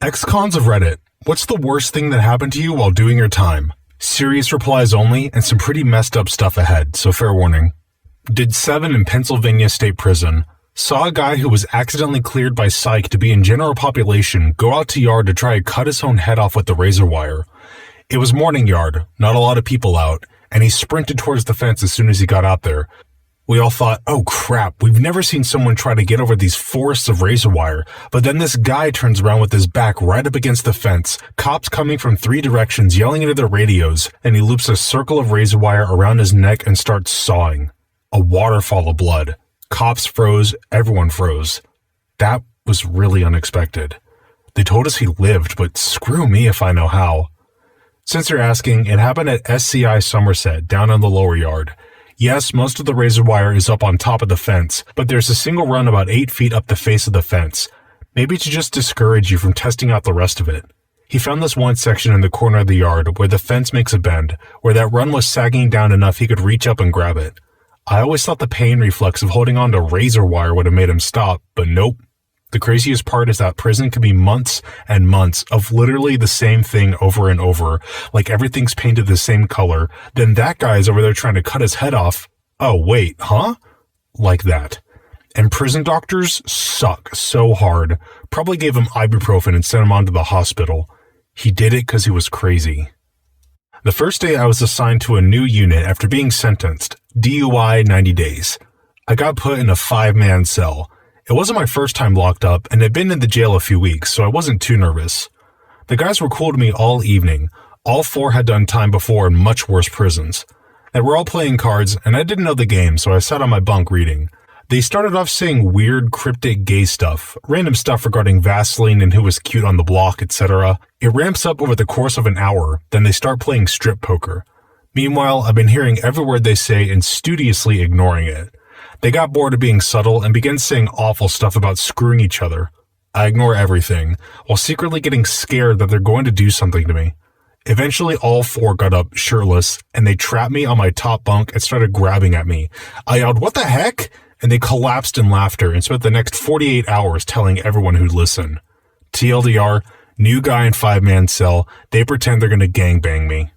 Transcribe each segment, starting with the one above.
Ex-cons of Reddit. What's the worst thing that happened to you while doing your time? Serious replies only, and some pretty messed up stuff ahead, so fair warning. Did 7 in Pennsylvania State Prison. Saw a guy who was accidentally cleared by psych to be in general population go out to yard to try to cut his own head off with the razor wire. It was morning yard, not a lot of people out, and he sprinted towards the fence as soon as he got out there. We all thought, oh crap, we've never seen someone try to get over these forests of razor wire, but then this guy turns around with his back right up against the fence, cops coming from 3 directions yelling into their radios, and he loops a circle of razor wire around his neck and starts sawing. A waterfall of blood. Cops froze, everyone froze. That was really unexpected. They told us he lived, but screw me if I know how. Since you're asking, it happened at SCI Somerset, down in the lower yard. Yes, most of the razor wire is up on top of the fence, but there's a single run about 8 feet up the face of the fence. Maybe to just discourage you from testing out the rest of it. He found this one section in the corner of the yard where the fence makes a bend, where that run was sagging down enough he could reach up and grab it. I always thought the pain reflex of holding on to razor wire would have made him stop, but nope. The craziest part is that prison can be months and months of literally the same thing over and over, like everything's painted the same color, then that guy's over there trying to cut his head off. Oh wait, huh? Like that. And prison doctors suck so hard. Probably gave him ibuprofen and sent him on to the hospital. He did it because he was crazy. The first day I was assigned to a new unit after being sentenced, DUI 90 days. I got put in a 5-man cell. It wasn't my first time locked up, and I'd been in the jail a few weeks, so I wasn't too nervous. The guys were cool to me all evening. All 4 had done time before in much worse prisons. They were all playing cards, and I didn't know the game, so I sat on my bunk reading. They started off saying weird, cryptic gay stuff, random stuff regarding Vaseline and who was cute on the block, etc. It ramps up over the course of an hour, then they start playing strip poker. Meanwhile, I've been hearing every word they say and studiously ignoring it. They got bored of being subtle and began saying awful stuff about screwing each other. I ignore everything, while secretly getting scared that they're going to do something to me. Eventually, all 4 got up, shirtless, and they trapped me on my top bunk and started grabbing at me. I yelled, "What the heck?" And they collapsed in laughter and spent the next 48 hours telling everyone who'd listen. TLDR, new guy in 5-man cell, they pretend they're gonna gangbang me.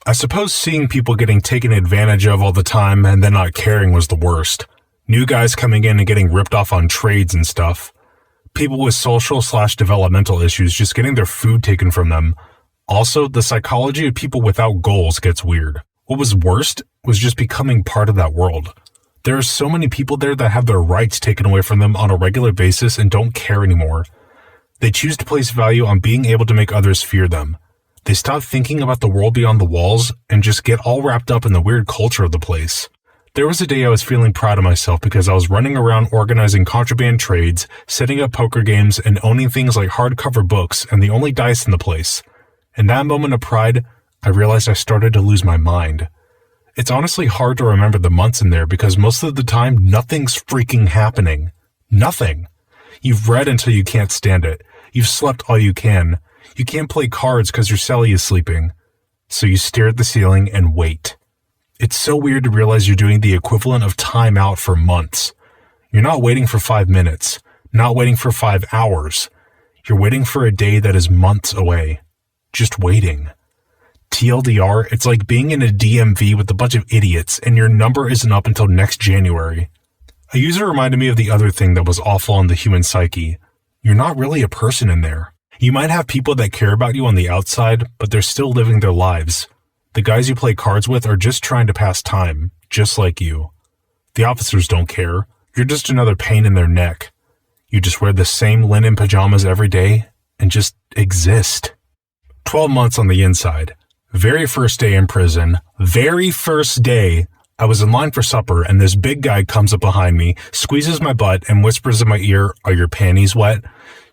I suppose seeing people getting taken advantage of all the time and then not caring was the worst. New guys coming in and getting ripped off on trades and stuff. People with social/developmental issues just getting their food taken from them. Also, the psychology of people without goals gets weird. What was worst was just becoming part of that world. There are so many people there that have their rights taken away from them on a regular basis and don't care anymore. They choose to place value on being able to make others fear them. They stop thinking about the world beyond the walls and just get all wrapped up in the weird culture of the place. There was a day I was feeling proud of myself because I was running around organizing contraband trades, setting up poker games, and owning things like hardcover books and the only dice in the place. In that moment of pride, I realized I started to lose my mind. It's honestly hard to remember the months in there because most of the time, nothing's freaking happening. Nothing. You've read until you can't stand it. You've slept all you can. You can't play cards because your cellie is sleeping. So you stare at the ceiling and wait. It's so weird to realize you're doing the equivalent of time out for months. You're not waiting for 5 minutes, not waiting for 5 hours. You're waiting for a day that is months away. Just waiting. TLDR, it's like being in a DMV with a bunch of idiots and your number isn't up until next January. A user reminded me of the other thing that was awful on the human psyche. You're not really a person in there. You might have people that care about you on the outside, but they're still living their lives. The guys you play cards with are just trying to pass time, just like you. The officers don't care. You're just another pain in their neck. You just wear the same linen pajamas every day and just exist. 12 months on the inside. Very first day in prison. Very first day. I was in line for supper and this big guy comes up behind me, squeezes my butt, and whispers in my ear, "Are your panties wet?"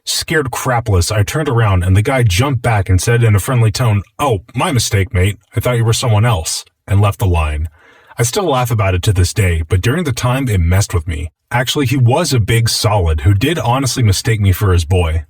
Scared crapless, I turned around and the guy jumped back and said in a friendly tone, "Oh, my mistake, mate. I thought you were someone else," and left the line. I still laugh about it to this day, but during the time it messed with me. Actually, he was a big solid who did honestly mistake me for his boy.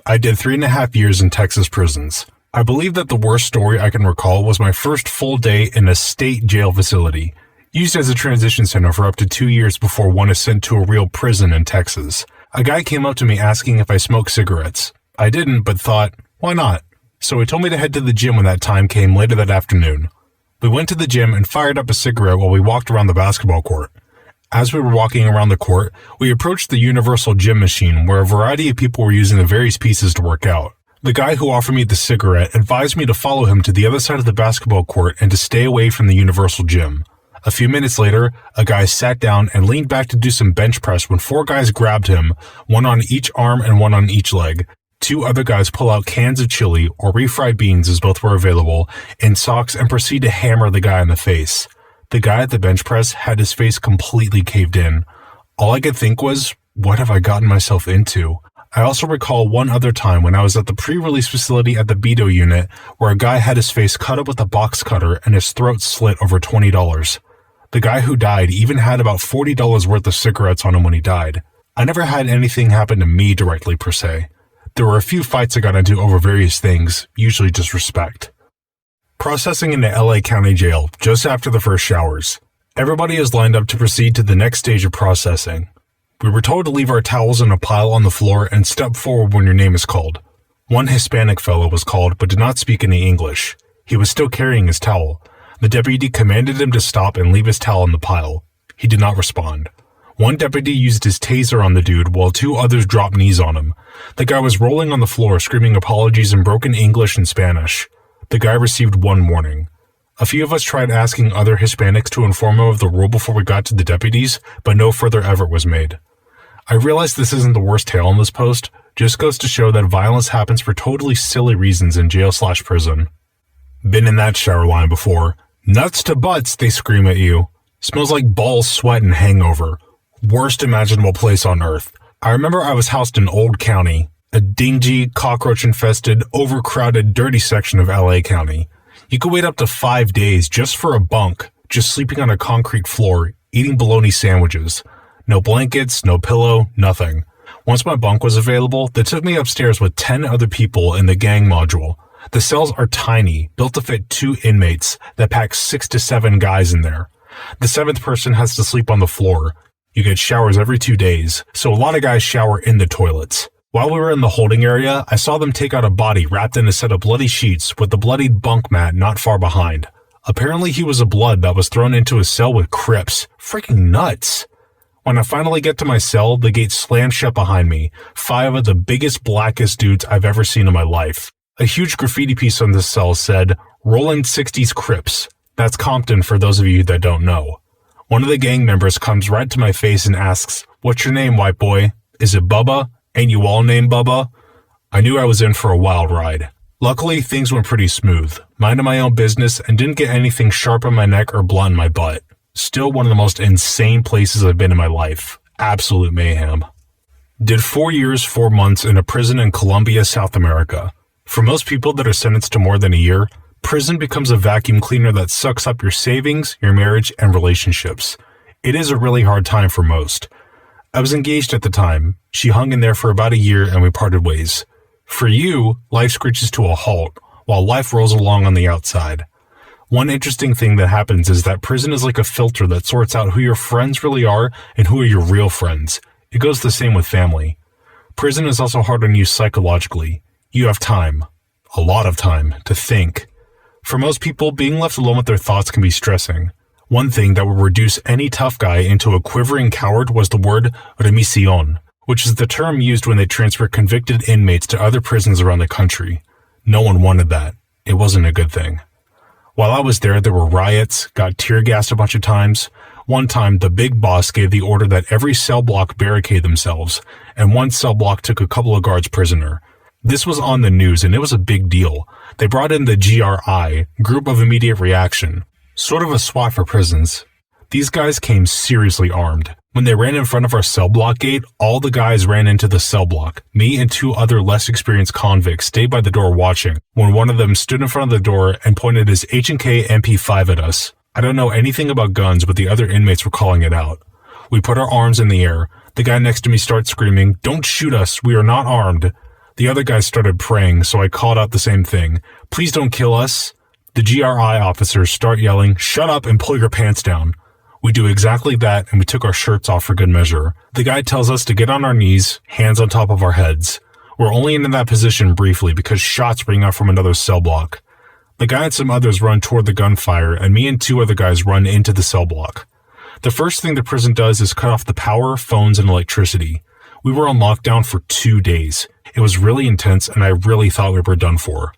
I did 3.5 years in Texas prisons. I believe that the worst story I can recall was my first full day in a state jail facility, used as a transition center for up to 2 years before one is sent to a real prison in Texas. A guy came up to me asking if I smoke cigarettes. I didn't, but thought, why not? So he told me to head to the gym when that time came later that afternoon. We went to the gym and fired up a cigarette while we walked around the basketball court. As we were walking around the court, we approached the universal gym machine where a variety of people were using the various pieces to work out. The guy who offered me the cigarette advised me to follow him to the other side of the basketball court and to stay away from the universal gym. A few minutes later, a guy sat down and leaned back to do some bench press when 4 guys grabbed him, one on each arm and one on each leg. 2 other guys pull out cans of chili, or refried beans as both were available, in socks and proceed to hammer the guy in the face. The guy at the bench press had his face completely caved in. All I could think was, what have I gotten myself into? I also recall one other time when I was at the pre-release facility at the Beto unit where a guy had his face cut up with a box cutter and his throat slit over $20. The guy who died even had about $40 worth of cigarettes on him when he died. I never had anything happen to me directly per se. There were a few fights I got into over various things, usually just respect. Processing into LA County Jail just after the first showers. Everybody is lined up to proceed to the next stage of processing. We were told to leave our towels in a pile on the floor and step forward when your name is called. One Hispanic fellow was called but did not speak any English. He was still carrying his towel. The deputy commanded him to stop and leave his towel in the pile. He did not respond. One deputy used his taser on the dude while 2 others dropped knees on him. The guy was rolling on the floor screaming apologies in broken English and Spanish. The guy received 1 warning. A few of us tried asking other Hispanics to inform him of the rule before we got to the deputies, but no further effort was made. I realize this isn't the worst tale in this post, just goes to show that violence happens for totally silly reasons in jail/prison. Been in that shower line before. Nuts to butts, they scream at you. Smells like balls, sweat, and hangover. Worst imaginable place on earth. I remember I was housed in Old County, a dingy, cockroach-infested, overcrowded, dirty section of LA County. You could wait up to 5 days just for a bunk, just sleeping on a concrete floor, eating bologna sandwiches. No blankets, no pillow, nothing. Once my bunk was available, they took me upstairs with 10 other people in the gang module. The cells are tiny, built to fit 2 inmates that pack 6 to 7 guys in there. The 7th person has to sleep on the floor. You get showers every 2 days, so a lot of guys shower in the toilets. While we were in the holding area, I saw them take out a body wrapped in a set of bloody sheets with the bloodied bunk mat not far behind. Apparently he was a blood that was thrown into a cell with Crips. Freaking nuts. When I finally get to my cell, the gate slams shut behind me. 5 of the biggest, blackest dudes I've ever seen in my life. A huge graffiti piece on the cell said, Rollin' 60s Crips. That's Compton for those of you that don't know. One of the gang members comes right to my face and asks, "What's your name, white boy? Is it Bubba? Ain't you all named Bubba?" I knew I was in for a wild ride. Luckily, things went pretty smooth. Minded my own business and didn't get anything sharp on my neck or blunt in my butt. Still one of the most insane places I've been in my life. Absolute mayhem. Did 4 years, 4 months in a prison in Colombia, South America. For most people that are sentenced to more than a year, prison becomes a vacuum cleaner that sucks up your savings, your marriage, and relationships. It is a really hard time for most. I was engaged at the time. She hung in there for about a year and we parted ways. For you, life screeches to a halt, while life rolls along on the outside. One interesting thing that happens is that prison is like a filter that sorts out who your friends really are and who are your real friends. It goes the same with family. Prison is also hard on you psychologically. You have time, a lot of time, to think. For most people, being left alone with their thoughts can be stressing. One thing that would reduce any tough guy into a quivering coward was the word remisión, which is the term used when they transfer convicted inmates to other prisons around the country. No one wanted that. It wasn't a good thing. While I was there were riots, got tear gassed a bunch of times. One time, the big boss gave the order that every cell block barricade themselves, and one cell block took a couple of guards prisoner. This was on the news, and it was a big deal. They brought in the GRI, Group of Immediate Reaction, sort of a SWAT for prisons. These guys came seriously armed. When they ran in front of our cell block gate, all the guys ran into the cell block. Me and 2 other less experienced convicts stayed by the door watching, when one of them stood in front of the door and pointed his H&K MP5 at us. I don't know anything about guns, but the other inmates were calling it out. We put our arms in the air. The guy next to me starts screaming, "Don't shoot us, we are not armed." The other guys started praying, so I called out the same thing. "Please don't kill us." The GRI officers start yelling, "Shut up and pull your pants down." We do exactly that, and we took our shirts off for good measure. The guy tells us to get on our knees, hands on top of our heads. We're only in that position briefly because shots ring out from another cell block. The guy and some others run toward the gunfire, and me and 2 other guys run into the cell block. The first thing the prison does is cut off the power, phones, and electricity. We were on lockdown for 2 days. It was really intense, and I really thought we were done for.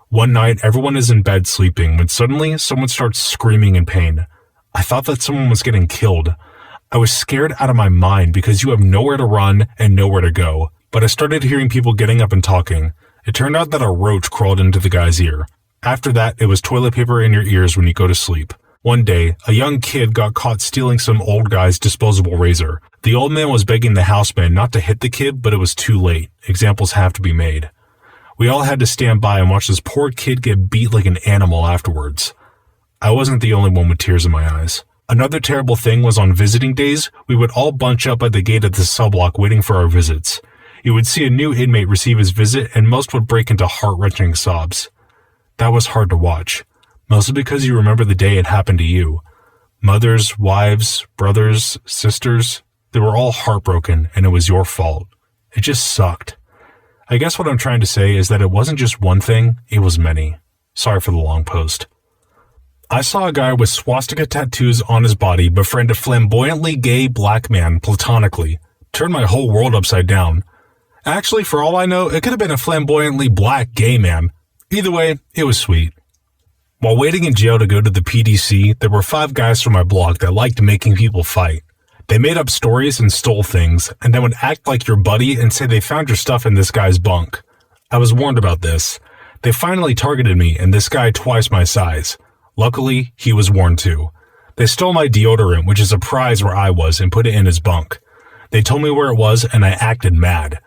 One night, everyone is in bed sleeping when suddenly someone starts screaming in pain. I thought that someone was getting killed. I was scared out of my mind because you have nowhere to run and nowhere to go. But I started hearing people getting up and talking. It turned out that a roach crawled into the guy's ear. After that, it was toilet paper in your ears when you go to sleep. One day, a young kid got caught stealing some old guy's disposable razor. The old man was begging the houseman not to hit the kid, but it was too late. Examples have to be made. We all had to stand by and watch this poor kid get beat like an animal afterwards. I wasn't the only one with tears in my eyes. Another terrible thing was on visiting days, we would all bunch up at the gate of the cell block waiting for our visits. You would see a new inmate receive his visit, and most would break into heart-wrenching sobs. That was hard to watch, mostly because you remember the day it happened to you. Mothers, wives, brothers, sisters, they were all heartbroken, and it was your fault. It just sucked. I guess what I'm trying to say is that it wasn't just one thing, it was many. Sorry for the long post. I saw a guy with swastika tattoos on his body befriend a flamboyantly gay black man platonically. Turned my whole world upside down. Actually, for all I know, it could have been a flamboyantly black gay man. Either way, it was sweet. While waiting in jail to go to the PDC, there were 5 guys from my block that liked making people fight. They made up stories and stole things, and then would act like your buddy and say they found your stuff in this guy's bunk. I was warned about this. They finally targeted me, and this guy twice my size. Luckily, he was warned too. They stole my deodorant, which is a prize where I was, and put it in his bunk. They told me where it was, and I acted mad.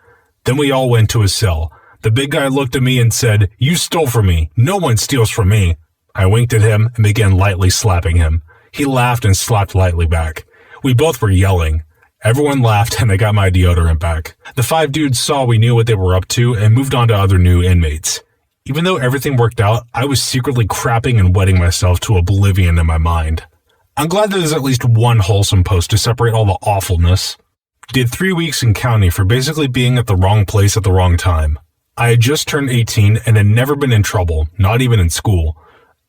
Then we all went to his cell. The big guy looked at me and said, "You stole from me. No one steals from me." I winked at him and began lightly slapping him. He laughed and slapped lightly back. We both were yelling. Everyone laughed and I got my deodorant back. The 5 dudes saw we knew what they were up to and moved on to other new inmates. Even though everything worked out, I was secretly crapping and wetting myself to oblivion in my mind. I'm glad there's at least one wholesome post to separate all the awfulness. Did 3 weeks in county for basically being at the wrong place at the wrong time. I had just turned 18 and had never been in trouble, not even in school.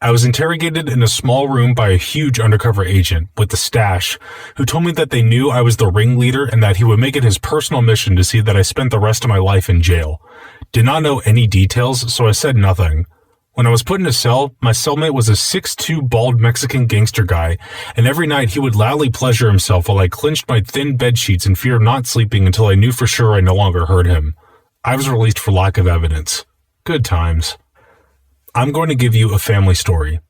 I was interrogated in a small room by a huge undercover agent with a stash who told me that they knew I was the ringleader and that he would make it his personal mission to see that I spent the rest of my life in jail. Did not know any details, so I said nothing. When I was put in a cell, my cellmate was a 6'2" bald Mexican gangster guy, and every night he would loudly pleasure himself while I clinched my thin bed sheets in fear of not sleeping until I knew for sure I no longer heard him. I was released for lack of evidence. Good times. I'm going to give you a family story.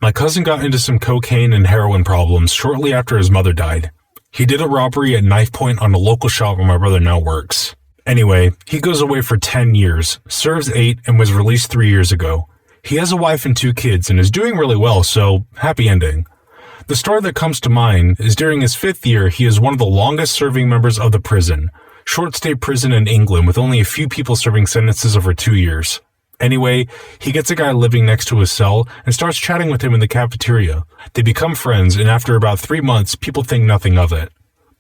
My cousin got into some cocaine and heroin problems shortly after his mother died. He did a robbery at knife point on a local shop where my brother now works. Anyway, he goes away for 10 years, serves 8, and was released 3 years ago. He has a wife and 2 kids and is doing really well, so happy ending. The story that comes to mind is during his 5th year, he is one of the longest serving members of the prison. Short stay prison in England with only a few people serving sentences over 2 years. Anyway, he gets a guy living next to his cell and starts chatting with him in the cafeteria. They become friends, and after about 3 months, people think nothing of it.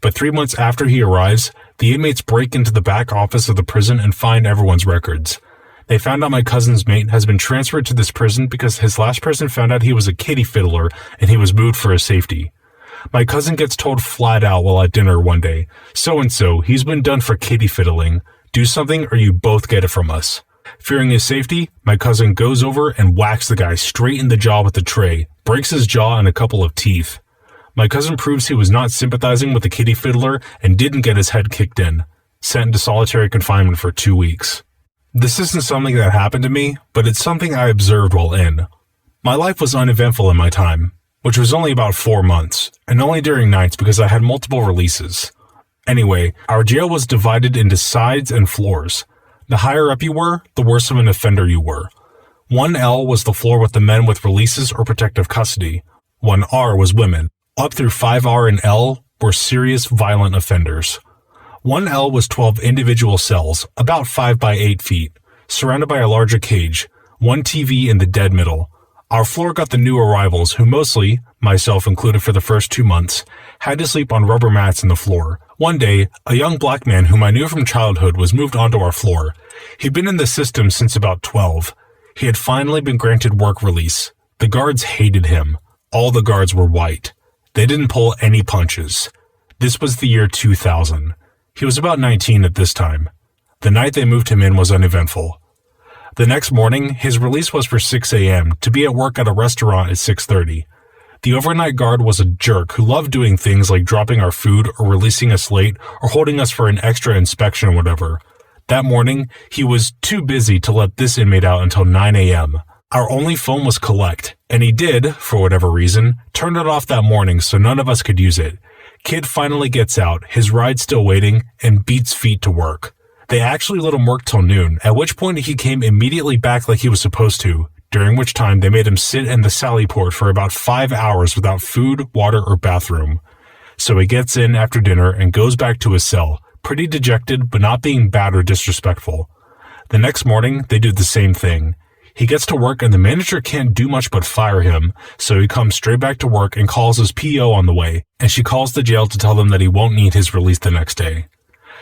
But 3 months after he arrives, the inmates break into the back office of the prison and find everyone's records. They found out my cousin's mate has been transferred to this prison because his last person found out he was a kitty fiddler and he was moved for his safety. My cousin gets told flat out while at dinner one day, "So-and-so, he's been done for kitty fiddling. Do something or you both get it from us." Fearing his safety, my cousin goes over and whacks the guy straight in the jaw with a tray, breaks his jaw and a couple of teeth. My cousin proves he was not sympathizing with the kitty fiddler and didn't get his head kicked in, sent into solitary confinement for 2 weeks. This isn't something that happened to me, but it's something I observed while in. My life was uneventful in my time, which was only about 4 months, and only during nights because I had multiple releases. Anyway, our jail was divided into sides and floors. The higher up you were, the worse of an offender you were. 1L was the floor with the men with releases or protective custody. 1R was women. Up through 5R and L were serious violent offenders. 1L was 12 individual cells, about 5 by 8 feet, surrounded by a larger cage, 1 TV in the dead middle. Our floor got the new arrivals who mostly, myself included for the first 2 months, had to sleep on rubber mats in the floor. One day, a young black man whom I knew from childhood was moved onto our floor. He'd been in the system since about 12. He had finally been granted work release. The guards hated him. All the guards were white. They didn't pull any punches. This was the year 2000. He was about 19 at this time. The night they moved him in was uneventful. The next morning, his release was for 6 a.m. to be at work at a restaurant at 6:30. The overnight guard was a jerk who loved doing things like dropping our food or releasing us late or holding us for an extra inspection or whatever. That morning, he was too busy to let this inmate out until 9 a.m. Our only phone was collect, and he did, for whatever reason, turn it off that morning so none of us could use it. Kid finally gets out, his ride still waiting, and beats feet to work. They actually let him work till noon, at which point he came immediately back like he was supposed to, during which time they made him sit in the sally port for about 5 hours without food, water, or bathroom. So he gets in after dinner and goes back to his cell, pretty dejected but not being bad or disrespectful. The next morning, they do the same thing. He gets to work and the manager can't do much but fire him, so he comes straight back to work and calls his PO on the way, and she calls the jail to tell them that he won't need his release the next day.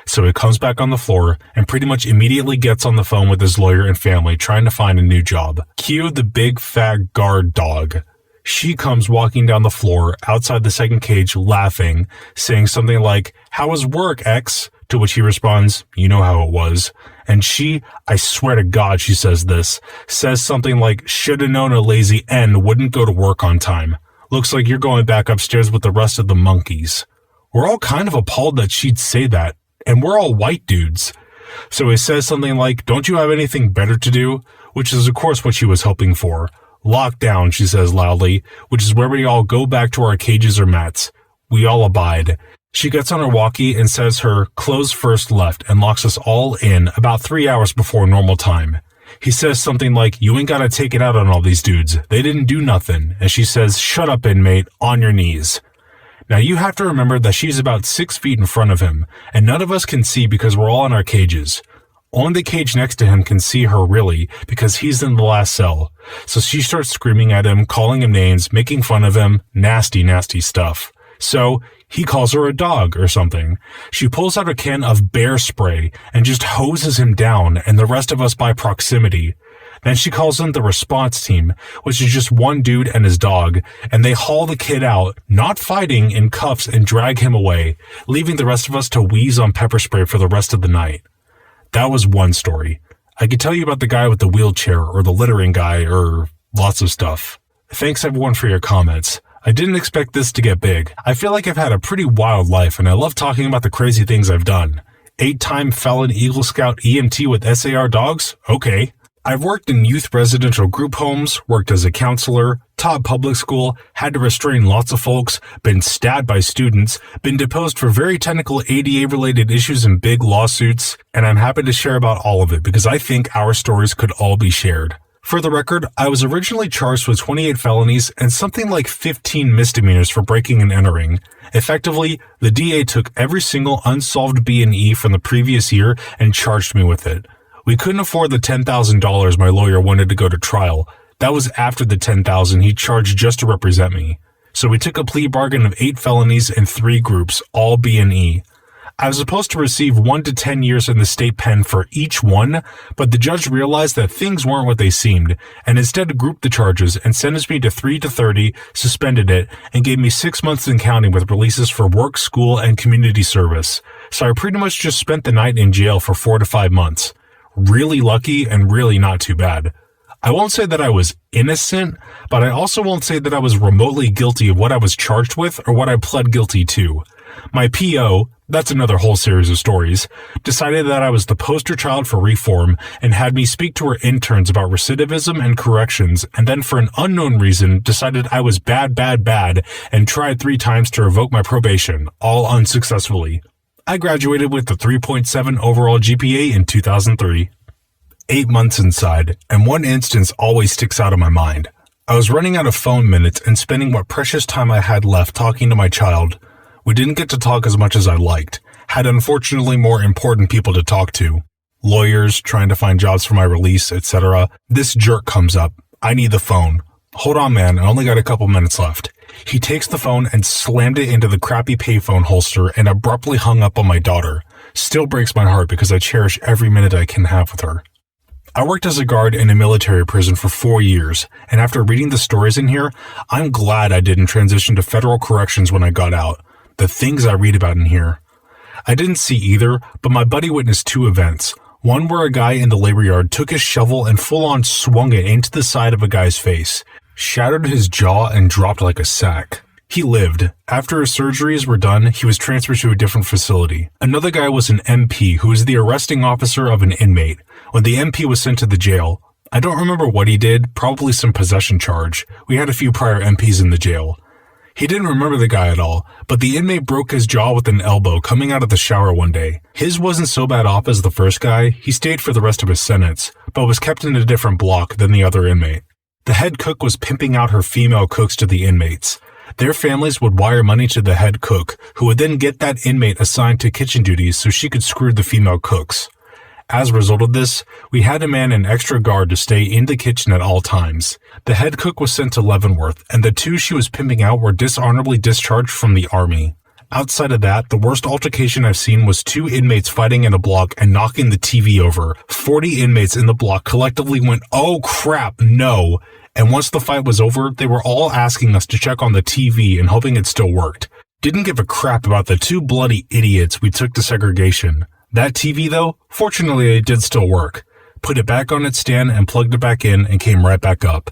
So he comes back on the floor and pretty much immediately gets on the phone with his lawyer and family trying to find a new job. Cue the big fat guard dog. She comes walking down the floor outside the second cage laughing, saying something like, "How was work, X?" To which he responds, "You know how it was." And she, I swear to God she says this, says something like, "Shoulda known a lazy N wouldn't go to work on time. Looks like you're going back upstairs with the rest of the monkeys." We're all kind of appalled that she'd say that, and we're all white dudes. So he says something like, "Don't you have anything better to do?" Which is of course what she was hoping for. "Lockdown," she says loudly, which is where we all go back to our cages or mats. We all abide. She gets on her walkie and says her close first left and locks us all in about 3 hours before normal time. He says something like, "You ain't gotta take it out on all these dudes. They didn't do nothing." And she says, "Shut up, inmate, on your knees." Now you have to remember that she's about 6 feet in front of him, and none of us can see because we're all in our cages. Only the cage next to him can see her really, because he's in the last cell. So she starts screaming at him, calling him names, making fun of him, nasty, nasty stuff. So he calls her a dog or something. She pulls out a can of bear spray and just hoses him down and the rest of us by proximity. Then she calls in the response team, which is just one dude and his dog, and they haul the kid out, not fighting, in cuffs and drag him away, leaving the rest of us to wheeze on pepper spray for the rest of the night. That was one story. I could tell you about the guy with the wheelchair or the littering guy or lots of stuff. Thanks everyone for your comments. I didn't expect this to get big. I feel like I've had a pretty wild life and I love talking about the crazy things I've done. 8-time felon Eagle Scout EMT with SAR dogs? Okay. I've worked in youth residential group homes, worked as a counselor, taught public school, had to restrain lots of folks, been stabbed by students, been deposed for very technical ADA-related issues and big lawsuits, and I'm happy to share about all of it because I think our stories could all be shared. For the record, I was originally charged with 28 felonies and something like 15 misdemeanors for breaking and entering. Effectively, the DA took every single unsolved B&E from the previous year and charged me with it. We couldn't afford the $10,000 my lawyer wanted to go to trial. That was after the $10,000 he charged just to represent me. So we took a plea bargain of 8 felonies and 3 groups, all B&E. I was supposed to receive 1 to 10 years in the state pen for each one, but the judge realized that things weren't what they seemed, and instead grouped the charges and sentenced me to 3 to 30, suspended it, and gave me 6 months in counting with releases for work, school, and community service. So I pretty much just spent the night in jail for 4 to 5 months. Really lucky and really not too bad. I won't say that I was innocent, but I also won't say that I was remotely guilty of what I was charged with or what I pled guilty to. My PO, that's another whole series of stories, decided that I was the poster child for reform and had me speak to her interns about recidivism and corrections, and then for an unknown reason decided I was bad and tried 3 times to revoke my probation, all unsuccessfully. I graduated with a 3.7 overall GPA in 2003. 8 months inside, and one instance always sticks out in my mind. I was running out of phone minutes and spending what precious time I had left talking to my child. We didn't get to talk as much as I liked, had unfortunately more important people to talk to. Lawyers, trying to find jobs for my release, etc. This jerk comes up. I need the phone. Hold on, man, I only got a couple minutes left. He takes the phone and slammed it into the crappy payphone holster and abruptly hung up on my daughter. still breaks my heart because I cherish every minute I can have with her. I worked as a guard in a military prison for 4 years, and after reading the stories in here, I'm glad I didn't transition to federal corrections when I got out. The things I read about in here. I didn't see either, but my buddy witnessed 2 events. One where a guy in the labor yard took his shovel and full-on swung it into the side of a guy's face, shattered his jaw, and dropped like a sack. He lived. After his surgeries were done, he was transferred to a different facility. Another guy was an MP who was the arresting officer of an inmate. When the MP was sent to the jail, I don't remember what he did, probably some possession charge. We had a few prior MPs in the jail. He didn't remember the guy at all, but the inmate broke his jaw with an elbow coming out of the shower one day. His wasn't so bad off as the first guy. He stayed for the rest of his sentence, but was kept in a different block than the other inmate. The head cook was pimping out her female cooks to the inmates. Their families would wire money to the head cook, who would then get that inmate assigned to kitchen duties so she could screw the female cooks. As a result of this, we had to man an extra guard to stay in the kitchen at all times. The head cook was sent to Leavenworth, and the 2 she was pimping out were dishonorably discharged from the army. Outside of that, the worst altercation I've seen was 2 inmates fighting in a block and knocking the TV over. 40 inmates in the block collectively went, "Oh crap, no!" And once the fight was over, they were all asking us to check on the TV and hoping it still worked. Didn't give a crap about the 2 bloody idiots we took to segregation. That TV though, fortunately it did still work. Put it back on its stand and plugged it back in and came right back up.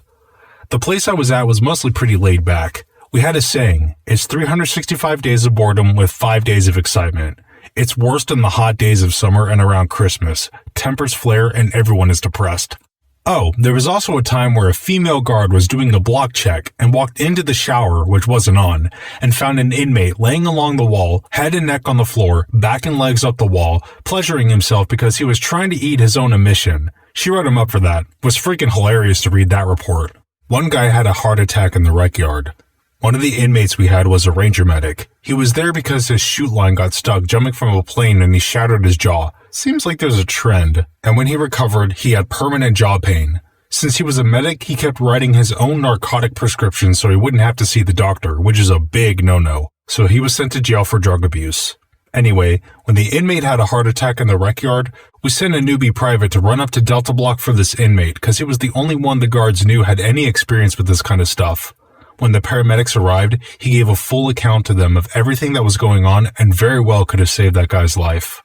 The place I was at was mostly pretty laid back. We had a saying, it's 365 days of boredom with 5 days of excitement. It's worse than the hot days of summer and around Christmas. Tempers flare and everyone is depressed. Oh, there was also a time where a female guard was doing a block check and walked into the shower, which wasn't on, and found an inmate laying along the wall, head and neck on the floor, back and legs up the wall, pleasuring himself because he was trying to eat his own emission. She wrote him up for that. It was freaking hilarious to read that report. One guy had a heart attack in the rec yard. One of the inmates we had was a ranger medic. He was there because his chute line got stuck jumping from a plane and he shattered his jaw. Seems like there's a trend. And when he recovered, he had permanent jaw pain. Since he was a medic, he kept writing his own narcotic prescriptions so he wouldn't have to see the doctor, which is a big no-no. So he was sent to jail for drug abuse. Anyway, when the inmate had a heart attack in the rec yard, we sent a newbie private to run up to Delta Block for this inmate because he was the only one the guards knew had any experience with this kind of stuff. When the paramedics arrived, he gave a full account to them of everything that was going on and very well could have saved that guy's life.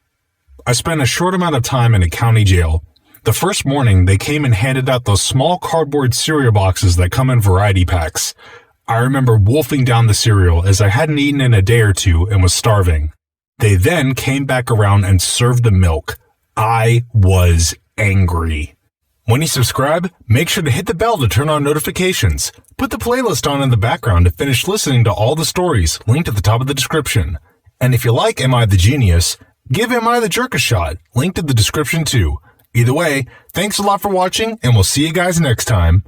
I spent a short amount of time in a county jail. The first morning, they came and handed out those small cardboard cereal boxes that come in variety packs. I remember wolfing down the cereal as I hadn't eaten in a day or 2 and was starving. They then came back around and served the milk. I was angry. When you subscribe, make sure to hit the bell to turn on notifications. Put the playlist on in the background to finish listening to all the stories, linked at the top of the description. And if you like Am I the Genius, give Am I the Jerk a shot, linked in the description too. Either way, thanks a lot for watching, and we'll see you guys next time.